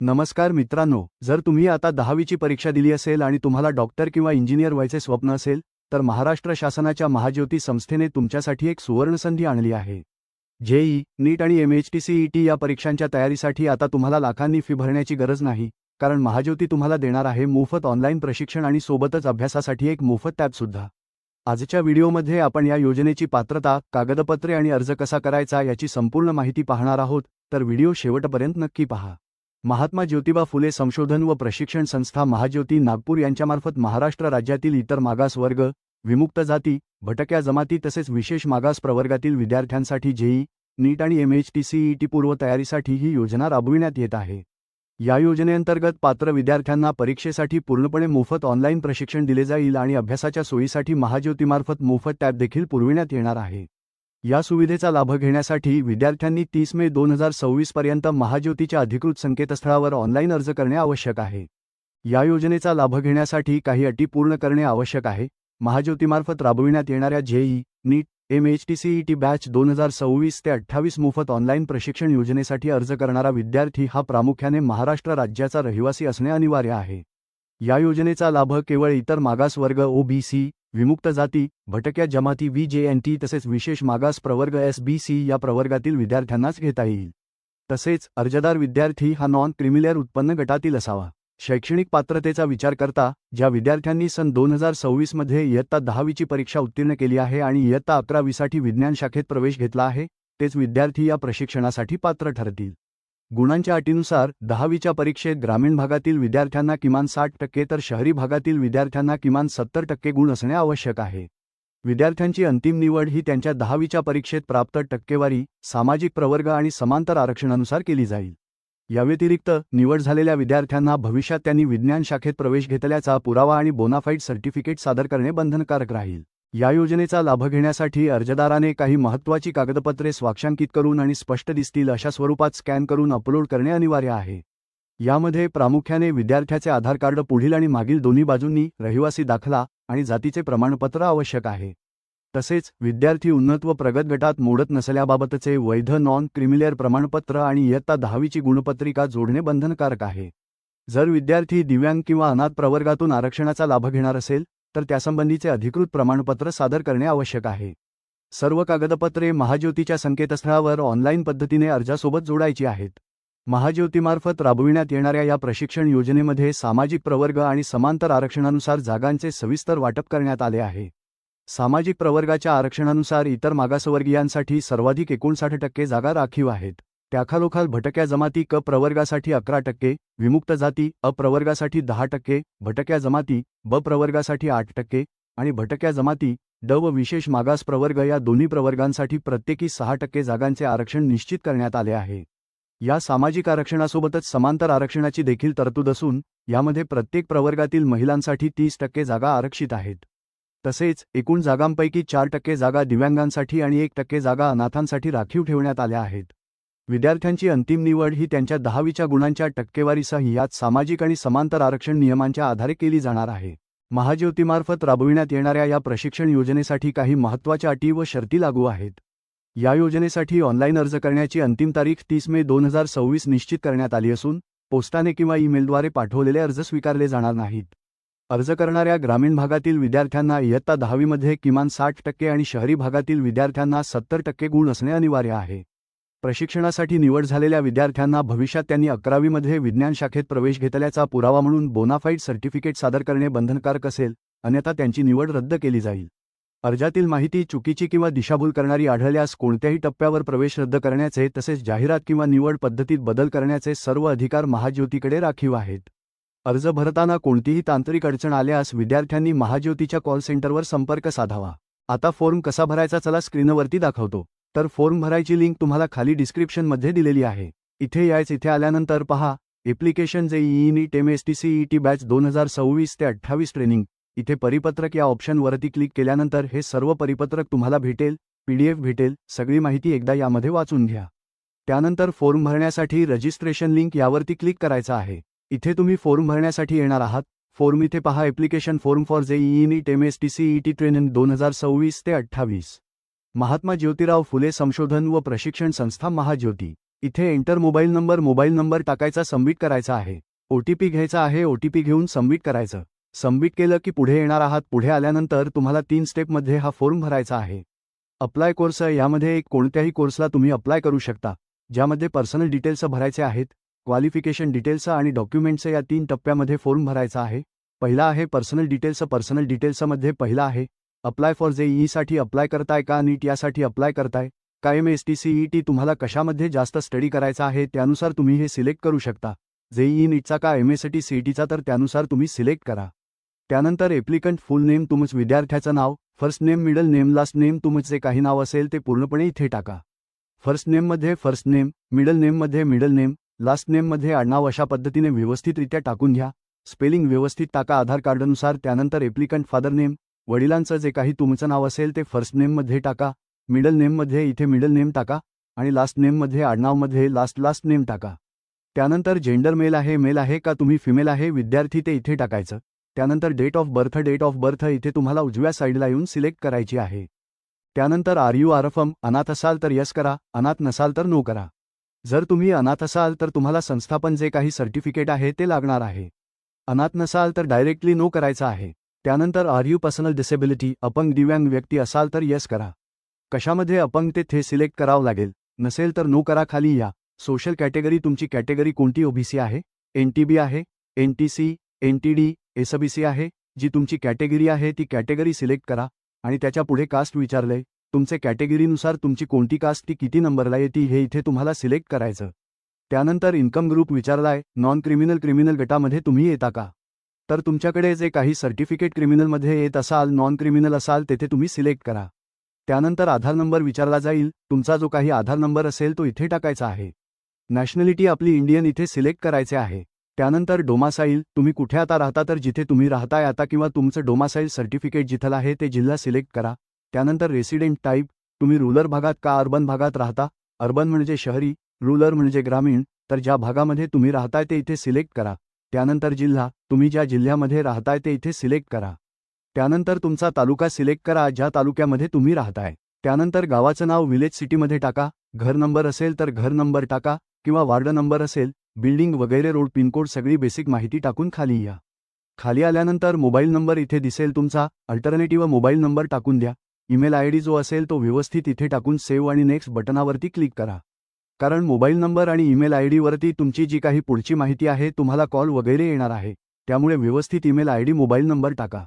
नमस्कार मित्रांनो, जर तुम्ही आता 10वीची परीक्षा दिली असेल आणि तुम्हाला डॉक्टर किंवा इंजिनियर व्हायचे स्वप्न असेल, तर महाराष्ट्र शासनाच्या महाज्योती संस्थेने तुमच्यासाठी एक सुवर्णसंधी आणली आहे. जेईई, नीट आणि एमएचटीसीईटी या परीक्षांच्या तयारीसाठी आता तुम्हाला लाखांनी फी भरण्याची गरज नाही, कारण महाज्योती तुम्हाला देणार आहे मोफत ऑनलाईन प्रशिक्षण आणि सोबतच अभ्यासासाठी एक मोफत टॅबसुद्धा. आजच्या व्हिडिओमध्ये आपण या योजनेची पात्रता, कागदपत्रे आणि अर्ज कसा करायचा याची संपूर्ण माहिती पाहणार आहोत, तर व्हिडिओ शेवटपर्यंत नक्की पहा. महात्मा ज्योतिबा फुले संशोधन व प्रशिक्षण संस्था महाज्योती नागपूर यांच्यामार्फत महाराष्ट्र राज्यातील इतर मागास वर्ग, विमुक्त जाती, भटक्या जमाती तसेच विशेष मागास प्रवर्गातील विद्यार्थ्यांसाठी जेईई, नीट आणि एमएचटीसीईटी पूर्व तयारीसाठी ही योजना राबविण्यात येत आहे. या योजनेअंतर्गत पात्र विद्यार्थ्यांना परीक्षेसाठी पूर्णपणे मोफत ऑनलाईन प्रशिक्षण दिले जाईल आणि अभ्यासाच्या सोयीसाठी महाज्योतीमार्फत मोफत टॅब देखील पुरविण्यात येणार आहे. या सुविधेचा लाभ घेण्यासाठी विद्यार्थ्यांनी 30 मे 2026 पर्यंत महाज्योतीच्या अधिकृत संकेतस्थळावर ऑनलाईन अर्ज करणे आवश्यक आहे. या योजनेचा लाभ घेण्यासाठी काही अटी पूर्ण करणे आवश्यक आहे. महाज्योतीमार्फत राबविण्यात येणाऱ्या जेईई, नीट, एमएचटीसीईटी बॅच 2026 ते 28 मोफत ऑनलाईन प्रशिक्षण योजनेसाठी अर्ज करणारा विद्यार्थी हा प्रामुख्याने महाराष्ट्र राज्याचा रहिवासी असणे अनिवार्य आहे. या योजनेचा लाभ केवळ इतर मागास वर्ग ओबीसी, विमुक्त जाती, भटक्या जमाती व्हीजेएनटी तसेच विशेष मागास प्रवर्ग एसबीसी या प्रवर्गातील विद्यार्थ्यांनाच घेता येईल. तसेच अर्जदार विद्यार्थी हा नॉन क्रिमिलेअर उत्पन्न गटातील असावा. शैक्षणिक पात्रतेचा विचार करता ज्या विद्यार्थ्यांनी सन 2026 मध्ये इयत्ता 10वीची परीक्षा उत्तीर्ण केली आहे आणि इयत्ता 11वीसाठी विज्ञान शाखेत प्रवेश घेतला आहे, तेच विद्यार्थी या प्रशिक्षणासाठी पात्र ठरतील. गुणांच्या अटीनुसार 10वीच्या परीक्षेत ग्रामीण भागातील विद्यार्थ्यांना किमान 60% तर शहरी भागातील विद्यार्थ्यांना किमान 70% गुण असणे आवश्यक आहे. विद्यार्थ्यांची अंतिम निवड ही त्यांच्या 10वीच्या परीक्षेत प्राप्त टक्केवारी, सामाजिक प्रवर्ग आणि समांतर आरक्षणानुसार केली जाईल. याव्यतिरिक्त निवड झालेल्या विद्यार्थ्यांना भविष्यात त्यांनी विज्ञान शाखेत प्रवेश घेतल्याचा पुरावा आणि बोनाफाईड सर्टिफिकेट सादर करणे बंधनकारक राहील. या योजनेचा लाभ घेण्यासाठी अर्जदाराने काही महत्त्वाची कागदपत्रे स्वाक्षांकित करून आणि स्पष्ट दिसतील अशा स्वरूपात स्कॅन करून अपलोड करणे अनिवार्य आहे. यामध्ये प्रामुख्याने विद्यार्थ्याचे आधार कार्ड पुढील आणि मागील दोन्ही बाजूंनी, रहिवासी दाखला आणि जातीचे प्रमाणपत्र आवश्यक आहे. तसेच विद्यार्थी उन्नत व प्रगत गटात मोडत नसल्याबाबतचे वैध नॉन क्रिमिलेअर प्रमाणपत्र आणि इयत्ता 10वीची गुणपत्रिका जोडणे बंधनकारक आहे. जर विद्यार्थी दिव्यांग किंवा अनाथ प्रवर्गातून आरक्षणाचा लाभ घेणार असेल, तर त्यासंबंधीचे अधिकृत प्रमाणपत्र सादर करणे आवश्यक आहे. सर्व कागदपत्रे महाज्योतीच्या संकेतस्थळावर ऑनलाईन पद्धतीने अर्जासोबत जोडायची आहेत. महाज्योतीमार्फत राबविण्यात येणाऱ्या या प्रशिक्षण योजनेमध्ये सामाजिक प्रवर्ग आणि समांतर आरक्षणानुसार जागांचे सविस्तर वाटप करण्यात आले आहे. सामाजिक प्रवर्गाच्या आरक्षणानुसार इतर मागासवर्गीयांसाठी सर्वाधिक 59% जागा राखीव आहेत. त्याखालोखाल भटक्या जमाती क प्रवर्गासाठी 11%, विमुक्त जाती अ प्रवर्गासाठी 10%, भटक्या जमाती ब प्रवर्गासाठी 8% आणि भटक्या जमाती ड व विशेष मागास प्रवर्ग या दोन्ही प्रवर्गांसाठी प्रत्येकी 6% जागांचे आरक्षण निश्चित करण्यात आले आहे. या सामाजिक आरक्षणासोबतच समांतर आरक्षणाची देखील तरतूद असून यामध्ये प्रत्येक प्रवर्गातील महिलांसाठी 30% जागा आरक्षित आहेत. तसेच एकूण जागांपैकी 4% जागा दिव्यांगांसाठी आणि 1% जागा अनाथांसाठी राखीव ठेवण्यात आल्या आहेत. विद्यार्थ्यांची अंतिम निवड ही त्यांच्या 10वीच्या गुणांच्या टक्केवारीसह यात सामाजिक आणि समांतर आरक्षण नियमांच्या आधारे केली जाणार आहे. महाज्योतीमार्फत राबविण्यात येणाऱ्या या प्रशिक्षण योजनेसाठी काही महत्त्वाच्या अटी व शर्ती लागू आहेत. या योजनेसाठी ऑनलाईन अर्ज करण्याची अंतिम तारीख 30 मे 2026 निश्चित करण्यात आली असून पोस्टाने किंवा ईमेलद्वारे पाठवलेले अर्ज स्वीकारले जाणार नाहीत. अर्ज करणाऱ्या ग्रामीण भागातील विद्यार्थ्यांना इयत्ता 10वीमध्ये किमान 60% आणि शहरी भागातील विद्यार्थ्यांना 70% गुण असणे अनिवार्य आहे. प्रशिक्षणासाठी निवड झालेल्या विद्यार्थ्यांना भविष्यात त्यांनी 11वीमध्ये विज्ञान शाखेत प्रवेश घेतल्याचा पुरावा म्हणून बोनाफाईड सर्टिफिकेट सादर करणे बंधनकारक असेल, अन्यथा त्यांची निवड रद्द केली जाईल. अर्जातील माहिती चुकीची किंवा दिशाभूल करणारी आढळल्यास कोणत्याही टप्प्यावर प्रवेश रद्द करण्याचे तसेच जाहिरात किंवा निवड पद्धतीत बदल करण्याचे सर्व अधिकार महाज्योतीकडे राखीव आहेत. अर्ज भरताना कोणतीही तांत्रिक अडचण आल्यास विद्यार्थ्यांनी महाज्योतीच्या कॉल सेंटरवर संपर्क साधावा. आता फॉर्म कसा भरायचा चला स्क्रीनवरती दाखवतो. तर फॉर्म भरायची लिंक तुम्हाला खाली डिस्क्रिप्शनमध्ये दिलेली आहे. इथे यायचं. इथे आल्यानंतर पहा ॲप्लिकेशन जेईई नीट एमएचटीसीईटी बॅच 2026 ते 28 ट्रेनिंग. इथे परिपत्रक या ऑप्शनवरती क्लिक केल्यानंतर हे सर्व परिपत्रक तुम्हाला भेटेल, PDF भेटेल. सगळी माहिती एकदा यामध्ये वाचून घ्या. त्यानंतर फॉर्म भरण्यासाठी रजिस्ट्रेशन लिंक यावरती क्लिक करायचं आहे. इथे तुम्ही फॉर्म भरण्यासाठी येणार आहात. फॉर्म इथे पहा application form for JEE NEET MHTCET training 2026 ते 28. महात्मा ज्योतिराव फुले संशोधन व प्रशिक्षण संस्था महाज्योती. इथे एंटर मोबाईल नंबर टाकायचा, सबमिट करायचा आहे. OTP घ्यायचा आहे, OTP घेऊन सबमिट करायचं. सबमिट केलं की पुढे येणार आहात. पुढे आल्यानंतर तुम्हाला 3 स्टेपमध्ये हा फॉर्म भरायचा आहे. अप्लाय कोर्स यामध्ये कोणत्याही कोर्सला तुम्ही अप्लाय करू शकता, ज्यामध्ये पर्सनल डिटेल्स भरायचे आहेत, क्वालिफिकेशन डिटेल्स आणि डॉक्युमेंट्स या 3 टप्प्यामध्ये फॉर्म भरायचा आहे. पहिला आहे पर्सनल डिटेल्स. पर्सनल डिटेल्समध्ये पहिला आहे अप्लाय फॉर JEE साठी अप्लाय करताय का, नीट यासाठी अप्लाय करताय का, MST CET तुम्हाला कशामध्ये जास्त स्टडी करायचा आहे त्यानुसार तुम्ही हे सिलेक्ट करू शकता. JEE नीटचा का MST CETचा तर त्यानुसार तुम्ही सिलेक्ट करा. त्यानंतर ॲप्लिकंट फुल नेम, तुमचं विद्यार्थ्याचं नाव, first name, middle name, last name, तुमचं जे काही नाव असेल ते पूर्णपणे इथे टाका. फर्स्ट नेममध्ये फर्स्ट नेम, मिडल नेममध्ये मिडल नेम, लास्ट नेममध्ये आडनाव अशा पद्धतीने व्यवस्थितरित्या टाकून घ्या. स्पेलिंग व्यवस्थित टाका आधार कार्डनुसार. त्यानंतर ॲप्लिकंट फादर नेम, वडिलांचं जे काही तुमचं नाव असेल ते फर्स्ट नेममध्ये टाका. मिडल नेममध्ये इथे मिडल नेम टाका आणि लास्ट नेममध्ये आडनावमध्ये लास्ट नेम टाका. त्यानंतर जेंडर मेल आहे का तुम्ही फिमेल आहे विद्यार्थी ते इथे टाकायचं. त्यानंतर डेट ऑफ बर्थ इथे तुम्हाला उजव्या साईडला येऊन सिलेक्ट करायची आहे. त्यानंतर आर यू फ्रॉम अनाथ असाल तर यस करा, अनाथ नसाल तर नो करा. जर तुम्ही अनाथ असाल तर तुम्हाला संस्थापन जे काही सर्टिफिकेट आहे ते लागणार आहे. अनाथ नसाल तर डायरेक्टली नो करायचं आहे. त्यानंतर आर यू पर्सनल डिसेबिलिटी, अपंग दिव्यांग व्यक्ती असाल तर यस करा. कशामध्ये अपंग ते सिलेक्ट करावं लागेल, नसेल तर नो करा. खाली या. सोशल कॅटेगरी, तुमची कॅटेगरी कोणती, OBC आहे, NTB आहे, NTC, NTD, SBC आहे. जी तुमची कॅटेगरी आहे ती कॅटेगरी सिलेक्ट करा आणि त्याच्या पुढे कास्ट विचारलंय. तुमचे कॅटेगरीनुसार तुमची कोणती कास्ट ती किती नंबरला येते हे इथे तुम्हाला सिलेक्ट करायचं. त्यानंतर इन्कम ग्रुप विचारलाय, नॉन क्रिमिनल गटामध्ये तुम्ही येता का, तर तुमच्याकडे जे काही सर्टिफिकेट क्रिमिनलमध्ये येत असाल, नॉन क्रिमिनल असाल तेथे तुम्ही सिलेक्ट करा. त्यानंतर आधार नंबर विचारला जाईल. तुमचा जो काही आधार नंबर असेल तो इथे टाकायचा आहे. नॅशनॅलिटी आपली इंडियन इथे सिलेक्ट करायचे आहे. त्यानंतर डोमासाईल, तुम्ही कुठे आता राहता तर जिथे तुम्ही राहताय आता किंवा तुमचं डोमासाईल सर्टिफिकेट जिथलं आहे ते जिल्हा सिलेक्ट करा. त्यानंतर रेसिडेंट टाईप, तुम्ही रुरल भागात का अर्बन भागात राहता, अर्बन म्हणजे शहरी, रुरल म्हणजे ग्रामीण, तर ज्या भागामध्ये तुम्ही राहताय ते इथे सिलेक्ट करा. त्यानंतर जिल्हा, तुम्ही ज्या जिल्ह्यामध्ये राहताय ते इथे सिलेक्ट करा. त्यानंतर तुमचा तालुका सिलेक्ट करा ज्या तालुक्यामध्ये तुम्ही राहताय. त्यानंतर गावाचं नाव विलेज सिटीमध्ये टाका. घर नंबर असेल तर घर नंबर टाका किंवा वार्ड नंबर असेल, बिल्डिंग वगैरे, रोड, पिनकोड सगळी बेसिक माहिती टाकून खाली या. खाली आल्यानंतर मोबाईल नंबर इथे दिसेल तुमचा, अल्टरनेटिव्ह मोबाईल नंबर टाकून द्या. ईमेल ID जो असेल तो व्यवस्थित इथे टाकून सेव्ह आणि नेक्स्ट बटनावरती क्लिक करा. कारण मोबाईल नंबर आणि ईमेल ID वरती तुमची जी काही पुढची माहिती आहे, तुम्हाला कॉल वगैरे येणार आहे, त्यामुळे व्यवस्थित ईमेल ID मोबाईल नंबर टाका.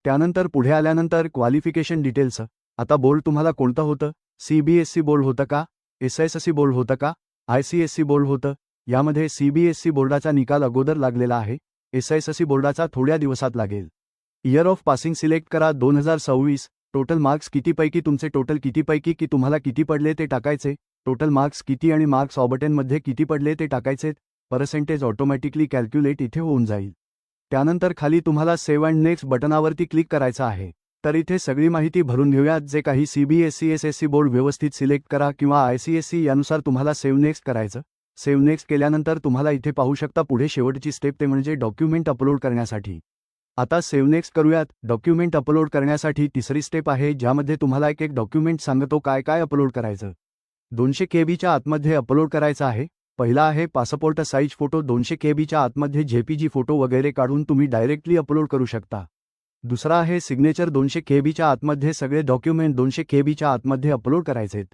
त्यानंतर पुढे आल्यानंतर क्वालिफिकेशन डिटेल्स. आता बोर्ड तुम्हाला कोणतं होतं, CBSE बोर्ड होतं का, SSC बोर्ड होतं का, ICSE बोर्ड होतं. यामध्ये CBSE बोर्डाचा निकाल अगोदर लागलेला आहे, SSC बोर्डाचा थोड्या दिवसात लागेल. इयर ऑफ पासिंग सिलेक्ट करा 2026. टोटल मार्क्स कितीपैकी, तुमचे टोटल कितीपैकी की तुम्हाला किती पडले ते टाकायचे. टोटल मार्क्स किती आणि मार्क्स ऑबटेनमध्ये किती पडले ते टाकायचे. पर्सेंटेज ऑटोमॅटिकली कॅल्क्युलेट इथे होऊन जाईल. त्यानंतर खाली तुम्हाला सेव्ह अँड नेक्स्ट बटनावरती क्लिक करायचं आहे. तर इथे सगळी माहिती भरून घेऊयात. जे काही CBSE SSC बोर्ड व्यवस्थित सिलेक्ट करा किंवा ICSE यानुसार तुम्हाला सेव्ह नेक्स्ट करायचं. सेव्ह नेक्स्ट केल्यानंतर तुम्हाला इथे पाहू शकता पुढे शेवटची स्टेप ते म्हणजे डॉक्युमेंट अपलोड करण्यासाठी. आता सेव्ह नेक्स्ट करूयात. डॉक्युमेंट अपलोड करण्यासाठी तिसरी स्टेप आहे, ज्यामध्ये तुम्हाला एक डॉक्युमेंट सांगतो काय अपलोड करायचं. 200 KB आतमध्ये अपलोड करायचं आहे. पहिला आहे पासपोर्ट साईज फोटो. 200 KB आतमध्ये JPG फोटो वगैरे काढून तुम्ही डायरेक्टली अपलोड करू शकता. दुसरा आहे सिग्नेचर. 200 KB आतमध्ये सगळे डॉक्युमेंट 200 KB आतमध्ये अपलोड करायचेत.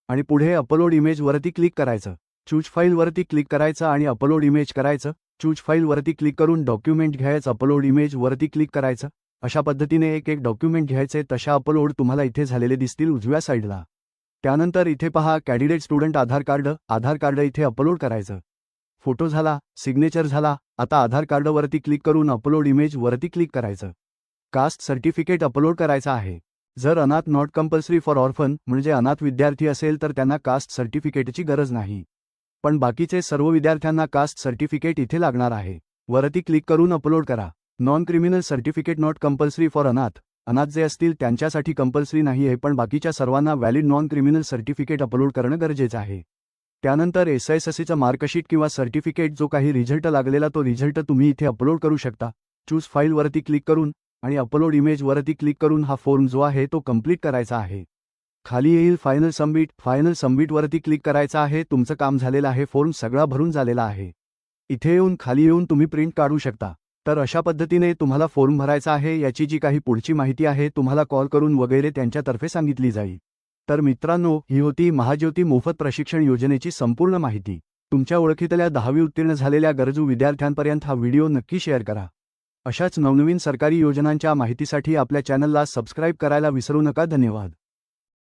आणि पुढे अपलोड इमेज वरती क्लिक करायचं. चूज फाईल वरती क्लिक करायचं आणि अपलोड इमेज करायचं. चूज फाईल वरती क्लिक करून डॉक्युमेंट घ्यायचं, अपलोड इमेज वरती क्लिक करायचं. अशा पद्धतीने एक डॉक्युमेंट घ्यायचे. तशा अपलोड तुम्हाला इथे झालेले दिसतील उजव्या साईडला. त्यानंतर इथे पहा कॅन्डिडेट स्टुडंट आधार कार्ड इथे अपलोड करायचं. फोटो झाला, सिग्नेचर झाला. आता आधार कार्डवरती क्लिक करून अपलोड इमेज वरती क्लिक करायचं. कास्ट सर्टिफिकेट अपलोड करायचं आहे. जर अनाथ नॉट कंपल्सरी फॉर ऑर्फन म्हणजे अनाथ विद्यार्थी असेल तर त्यांना कास्ट सर्टिफिकेटची गरज नाही, पण बाकीचे सर्व विद्यार्थ्यांना कास्ट सर्टिफिकेट इथे लागणार आहे. वरती क्लिक करून अपलोड करा. Non criminal certificate not compulsory for अनाथ जे असतील त्यांच्यासाठी कंपल्सरी नाही आहे, पण बाकीच्या सर्वांना valid non criminal certificate upload करणं गरजेचं आहे. त्यानंतर SSCचं मार्कशीट किंवा सर्टिफिकेट जो काही रिझल्ट लागलेला तो रिझल्ट तुम्ही इथे अपलोड करू शकता. चूज फाईल वरती क्लिक करून आणि अपलोड इमेज वरती क्लिक करून हा फॉर्म जो आहे तो कंप्लीट करायचा आहे. खाली येईल फायनल सबमिटवरती क्लिक करायचं आहे. तुमचं काम झालेलं आहे. फॉर्म सगळा भरून झालेला आहे. इथे खाली येऊन तुम्ही प्रिंट काढू शकता. तर अशा पद्धतीने तुम्हाला फॉर्म भरायचा आहे. याची जी काही पुढची माहिती आहे तुम्हाला कॉल करून वगैरे त्यांच्यातर्फे सांगितली जाईल. तर मित्रांनो, ही होती महाज्योती मोफत प्रशिक्षण योजनेची संपूर्ण माहिती. तुमच्या ओळखीतल्या 10वी उत्तीर्ण झालेल्या गरजू विद्यार्थ्यांपर्यंत हा व्हिडिओ नक्की शेअर करा. अशाच नवनवीन सरकारी योजनांच्या माहितीसाठी आपल्या चॅनलला सबस्क्राईब करायला विसरू नका. धन्यवाद.